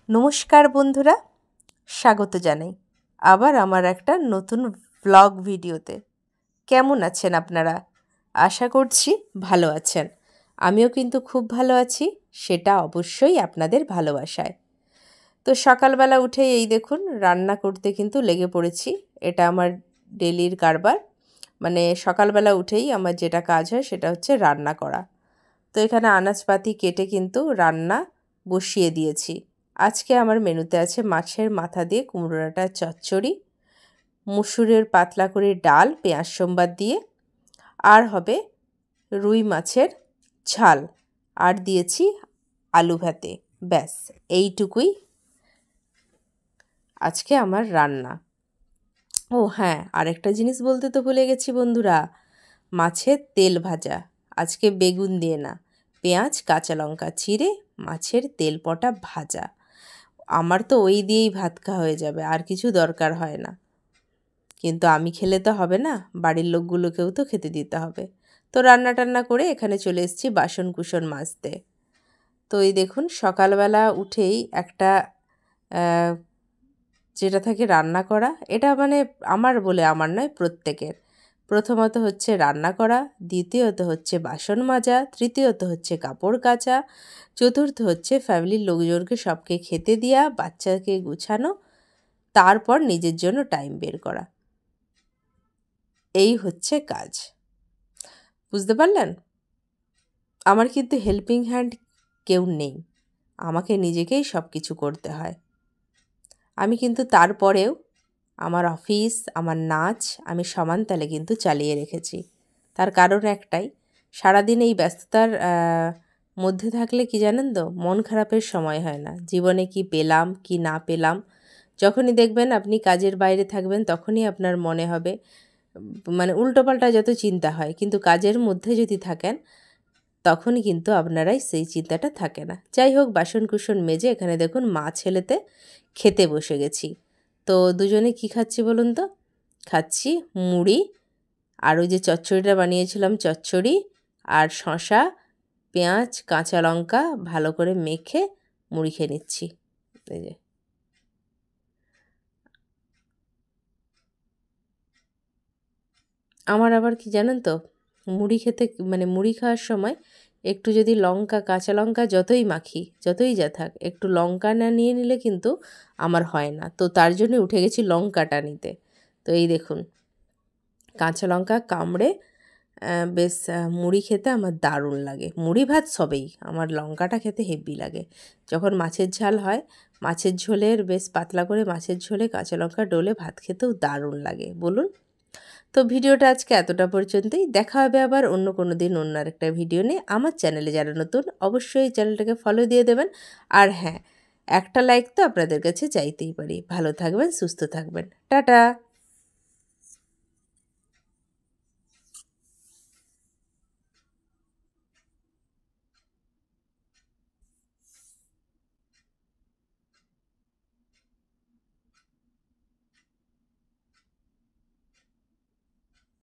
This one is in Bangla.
নমস্কার বন্ধুরা, স্বাগত জানাই আবার আমার একটা নতুন ব্লগ ভিডিওতে। কেমন আছেন আপনারা? আশা করছি ভালো আছেন। আমিও কিন্তু খুব ভালো আছি, সেটা অবশ্যই আপনাদের ভালোবাসায়। তো সকালবেলা উঠে এই দেখুন রান্না করতে কিন্তু লেগে পড়েছি। এটা আমার ডেলির কারবার, মানে সকালবেলা উঠেই আমার যেটা কাজ হয় সেটা হচ্ছে রান্না করা। তো এখানে আনাজপাতি কেটে কিন্তু রান্না বসিয়ে দিয়েছি। আজকে আমার মেনুতে আছে মাছের মাথা দিয়ে কুমড়ো ডাঁটার চচ্চড়ি, মুসুরের পাতলা করে ডাল পেঁয়াজ সোমবার দিয়ে, আর হবে রুই মাছের ঝাল, আর দিয়েছি আলু ভাতে। ব্যাস এইটুকুই আজকে আমার রান্না। ও হ্যাঁ, আরেকটা জিনিস বলতে তো ভুলে গেছি বন্ধুরা, মাছের তেল ভাজা। আজকে বেগুন দিয়ে না, পেঁয়াজ কাঁচা লঙ্কা চিড়ে মাছের তেল পটা ভাজা। আমার তো ওই দিয়েই ভাত খাওয়া হয়ে যাবে, আর কিছু দরকার হয় না। কিন্তু আমি খেলে তো হবে না, বাড়ির লোকগুলোকেও তো খেতে দিতে হবে। তো রান্না টান্না করে এখানে চলে এসেছি বাসন কুসন মাজতে। তো এই দেখুন সকালবেলা উঠেই একটা যেটা থাকে রান্না করা, এটা মানে আমার বলে আমার নয়, প্রত্যেকের। প্রথমত হচ্ছে রান্না করা, দ্বিতীয়ত হচ্ছে বাসন মাজা, তৃতীয়ত হচ্ছে কাপড় কাচা, চতুর্থ হচ্ছে ফ্যামিলির লোকজনকে সবকে খেতে দেওয়া, বাচ্চাকে গুছানো, তারপর নিজের জন্য টাইম বের করা। এই হচ্ছে কাজ, বুঝতে পারলেন? আমার কিন্তু হেল্পিং হ্যান্ড কেউ নেই, আমাকে নিজেকেই সব কিছু করতে হয়। আমি কিন্তু তারপরেও আমার অফিস, আমার নাচ আমি সমান তালে কিন্তু চালিয়ে রেখেছি। তার কারণ একটাই, সারাদিন এই ব্যস্ততার মধ্যে থাকলে কি জানেন তো, মন খারাপের সময় হয় না। জীবনে কি পেলাম কি না পেলাম, যখনই দেখবেন আপনি কাজের বাইরে থাকবেন তখনই আপনার মনে হবে, মানে উল্টোপাল্টা যত চিন্তা হয়, কিন্তু কাজের মধ্যে যদি থাকেন তখনই কিন্তু আপনারাই সেই চিন্তাটা থাকে না। যাই হোক, বাসন কুসন মেজে এখানে দেখুন মা ছেলেতে খেতে বসে গেছি। তো দুজনে কি খাচ্ছি বলুন তো? খাচ্ছি মুড়ি, আর ওই যে চচ্চড়িটা বানিয়েছিলাম চচ্চড়ি, আর শসা পেঁয়াজ কাঁচা লঙ্কা ভালো করে মেখে মুড়ি খেয়ে নিচ্ছি। এই যে আমার আবার কি জানেন তো, মুড়ি খেতে মানে মুড়ি খাওয়ার সময় একটু যদি লঙ্কা কাঁচা লঙ্কা যতই মাখি যতই যা থাক, একটু লঙ্কা না নিয়ে নিলে কিন্তু আমার হয় না। তো তার জন্য উঠে গেছি লঙ্কাটা নিতে। তো এই দেখুন কাঁচা লঙ্কা কামড়ে বেশ মুড়ি খেতে আমার দারুণ লাগে। মুড়ি ভাত সবেই, আমার লঙ্কাটা খেতে হেভি লাগে। যখন মাছের ঝাল হয়, মাছের ঝোলের বেশ পাতলা করে মাছের ঝোলে কাঁচা লঙ্কা ডলে ভাত খেতেও দারুণ লাগে বলুন। তো ভিডিওটা আজকে এতটা পর্যন্তই। দেখা হবে আবার অন্য কোনো দিন অন্য আরেকটা ভিডিও নিয়ে। আমার চ্যানেলে যারা নতুন অবশ্যই চ্যানেলটাকে ফলো দিয়ে দেবেন। আর হ্যাঁ, একটা লাইক তো আপনাদের কাছে চাইতেই পারি। ভালো থাকবেন, সুস্থ থাকবেন। টাটা।